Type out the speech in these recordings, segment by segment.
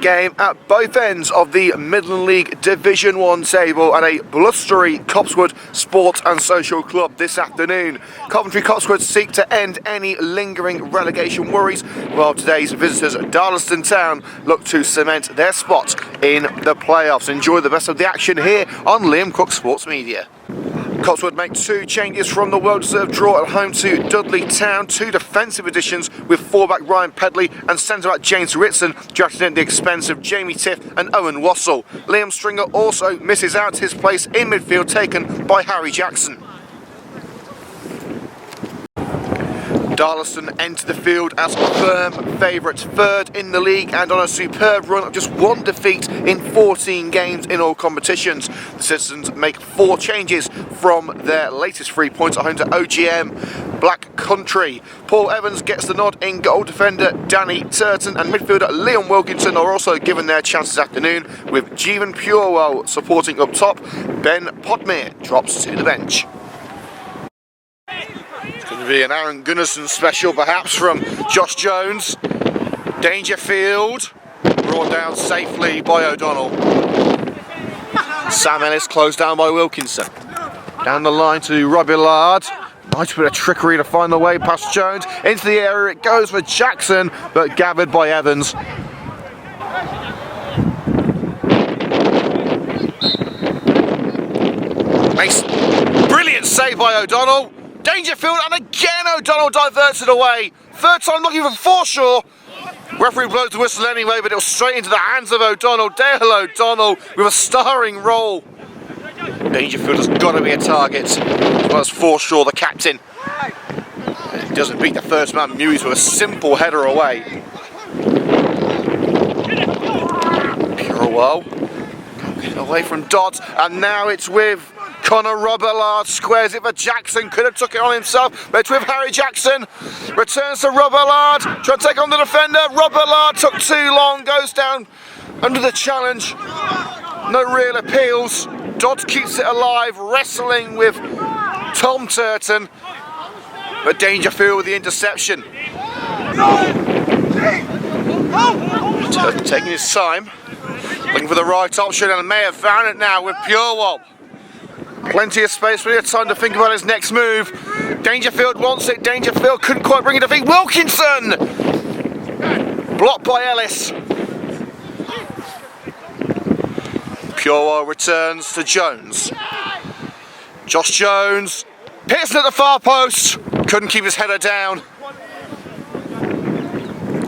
game at both ends of the Midland League Division One table and a blustery Copsewood Sport and Social Club this afternoon. Coventry Copsewood seek to end any lingering relegation worries, while today's visitors Darlaston Town look to cement their spot in the playoffs. Enjoy the best of the action here on Liam Cook Sports Media. Cospewood make two changes from the well-deserved draw at home to Dudley Town. Two defensive additions with fullback Ryan Pedley and centre-back James Reece drafted at the expense of Jamie Tiff and Owen Wassell. Liam Stringer also misses out his place in midfield, taken by Harry Jackson. Darlaston enter the field as firm favourites, third in the league and on a superb run of just one defeat in 14 games in all competitions. The citizens make four changes from their latest 3 points at home to OGM Black Country. Paul Evans gets the nod in goal. Defender Danny Turton and midfielder Leon Wilkinson are also given their chance this afternoon, with Jeevan Purewell supporting up top. Ben Podmere drops to the bench. Be an Aaron Gunnarsson special perhaps from Josh Jones. Dangerfield brought down safely by O'Donnell. Sam Ellis closed down by Wilkinson. Down the line to Robbie Lard. Nice bit of trickery to find the way past Jones. Into the area it goes for Jackson, but gathered by Evans. Nice. Brilliant save by O'Donnell. Dangerfield, and again O'Donnell diverts it away. Third time looking for Forshaw. Referee blows the whistle anyway, but it was straight into the hands of O'Donnell. Dale O'Donnell with a starring role. Dangerfield has got to be a target, as well as Forshaw, the captain. He doesn't beat the first man, Mewis, with a simple header away. Purewell getting away from Dodd, and now it's with Connor Robillard, squares it for Jackson, could have took it on himself, but it's with Harry Jackson. Returns to Robillard, trying to take on the defender. Robillard took too long, goes down under the challenge. No real appeals. Dodd keeps it alive, wrestling with Tom Turton, but Dangerfield with the interception. Turton taking his time, looking for the right option, and may have found it now with Purewell. Plenty of space, plenty of time to think about his next move. Dangerfield wants it. Dangerfield couldn't quite bring it to feet. Wilkinson! Blocked by Ellis. Purewell returns to Jones. Josh Jones. Pearson at the far post. Couldn't keep his header down.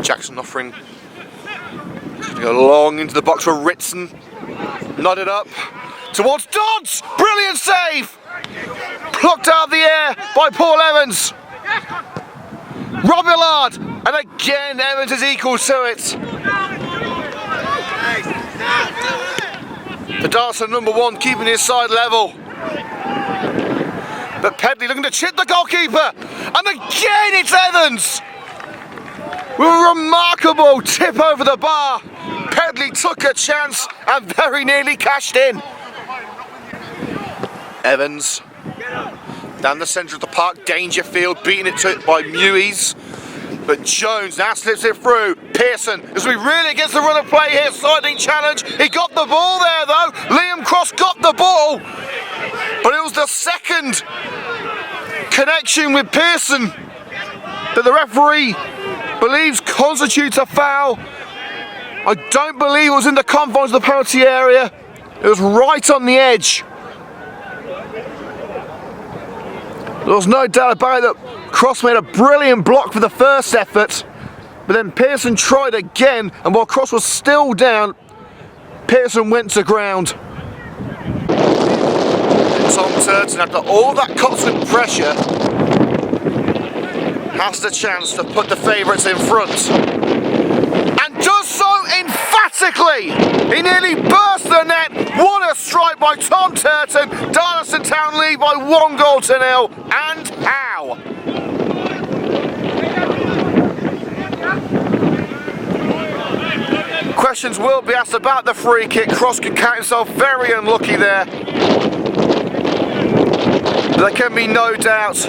Jackson offering to go long into the box for Ritson. Nodded up towards Dodds. Brilliant save. Plucked out of the air by Paul Evans. Robillard, and again Evans is equal to it. The Darlaston number one keeping his side level. But Pedley looking to chip the goalkeeper, and again it's Evans. With a remarkable tip over the bar. Pedley took a chance and very nearly cashed in. Evans down the centre of the park. Dangerfield beating it to it by Mewis, but Jones now slips it through. Pearson, as we really gets the run of play here, sliding challenge. He got the ball there though. Liam Cross got the ball, but it was the second connection with Pearson that the referee believes constitutes a foul. I don't believe it was in the confines of the penalty area. It was right on the edge. There was no doubt about it that Cross made a brilliant block for the first effort, but then Pearson tried again, and while Cross was still down, Pearson went to ground. Tom Turton, after all that constant pressure, has the chance to put the favourites in front. And does so emphatically. He nearly burst the net. What a strike by Tom Turton. Darlaston Town lead by 1-0. And how? Questions will be asked about the free kick. Cross can count himself very unlucky there. There can be no doubt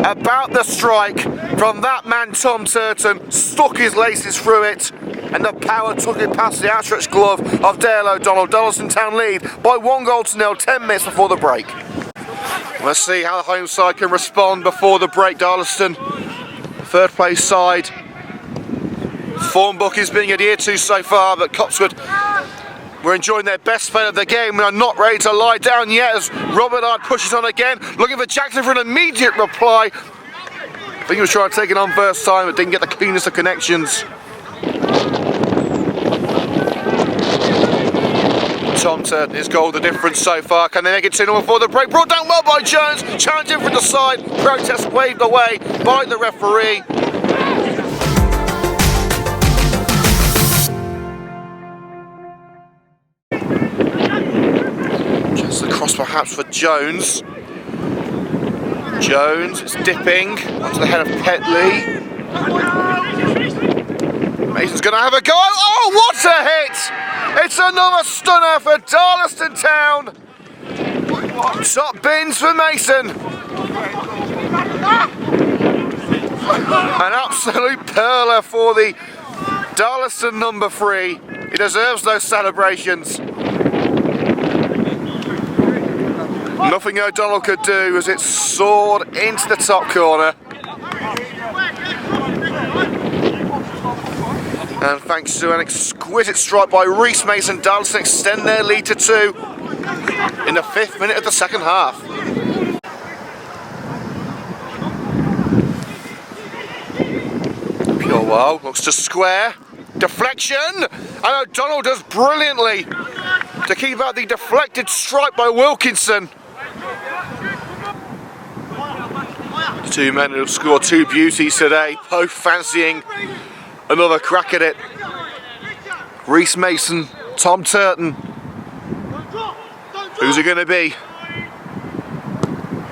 about the strike from that man Tom Turton. Stuck his laces through it. and the power took it past the outstretched glove of Dale O'Donnell. Darlaston Town lead by 1-0, 10 minutes before the break. Let's see how the home side can respond before the break. Darlaston, third place side. Form book is being adhered to so far, but Copsewood were enjoying their best spell of the game. We are not ready to lie down yet as Robert Ard pushes on again, looking for Jackson for an immediate reply. I think he was trying to take it on first time, but didn't get the cleanest of connections. Tom Turton, his goal the difference so far. Can they make it 2-0 before the break? Brought down well by Jones, challenging from the side. Protest waved away by the referee. Just the cross perhaps for Jones. Jones is dipping onto the head of Petley. Mason's going to have a go. Oh, what a hit! It's another stunner for Darlaston Town. Top bins for Mason. An absolute perler for the Darlaston number 3. He deserves those celebrations. Nothing O'Donnell could do as it soared into the top corner. And thanks to an exquisite strike by Reece, Mason, Darlaston extend their lead to 2 in the 5th minute of the second half. Purewell looks to square. Deflection! And O'Donnell does brilliantly to keep out the deflected strike by Wilkinson. The two men who have scored 2 beauties today, both fancying another crack at it. Reece Mason, Tom Turton. Who's it going to be?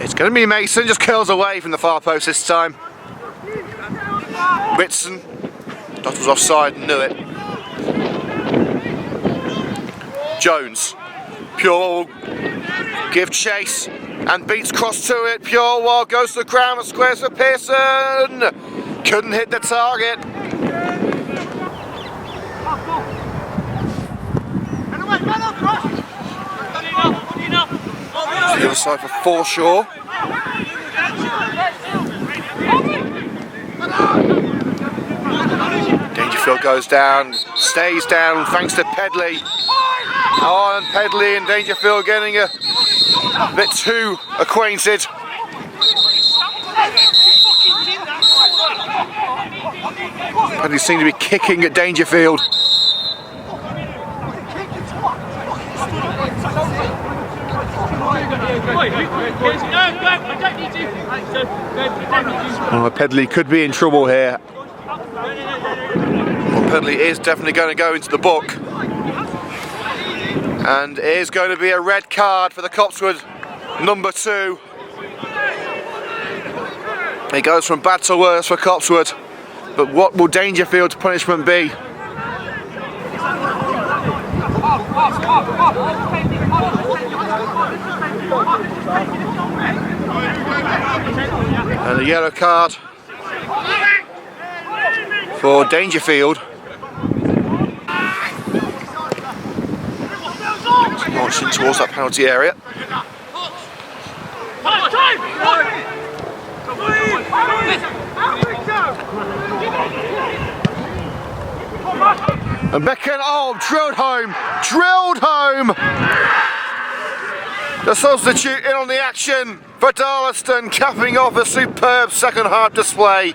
It's going to be Mason, just curls away from the far post this time. Whitson, that was offside, knew it. Jones, Pure give chase and beats cross to it. Purewell goes to the ground and squares for Pearson. Couldn't hit the target. To the other side for Forshaw. Dangerfield goes down, stays down thanks to Pedley. Oh, and Pedley and Dangerfield getting a bit too acquainted. Pedley seemed to be kicking at Dangerfield. Oh, Pedley could be in trouble here. Well, Pedley is definitely going to go into the book. And it is going to be a red card for the Copsewood number 2. It goes from bad to worse for Copsewood. But what will Dangerfield's punishment be? And a yellow card for Dangerfield. Marching towards that penalty area. And Becken, oh, drilled home. The substitute in on the action for Darlaston, capping off a superb second half display.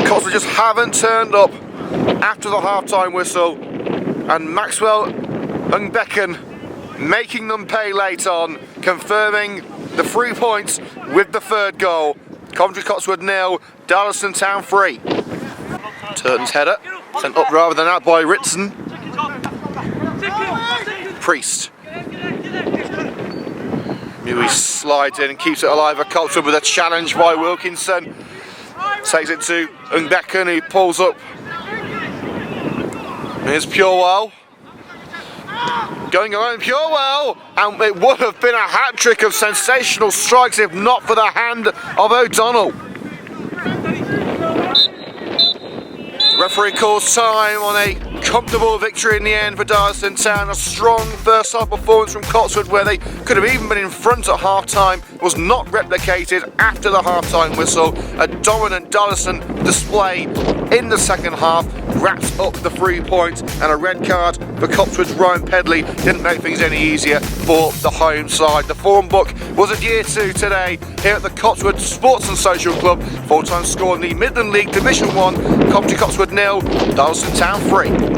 Cospewood just haven't turned up after the half-time whistle, and Maxwell and Becken making them pay late on, confirming the 3 points with the 3rd goal. Coventry Copsewood 0, Darlaston Town 3. Turton's header, sent up rather than out by Ritson. Priest. Mewey slides in and keeps it alive at Copsewood with a challenge by Wilkinson. Takes it to Becken, who pulls up. Here's Purewell. Going around Purewell, and it would have been a hat-trick of sensational strikes if not for the hand of O'Donnell. Referee calls time on a comfortable victory in the end for Darlaston Town. A strong first half performance from Cospewood, where they could have even been in front at half time, was not replicated after the half time whistle. A dominant Darlaston display in the second half wraps up the 3 points, and a red card for Copsewood's Ryan Pedley didn't make things any easier for the home side. The form book was at year 2 today here at the Copsewood Sports and Social Club. Full-time score in the Midland League Division One, Coventry Copsewood 0, Darlaston Town 3.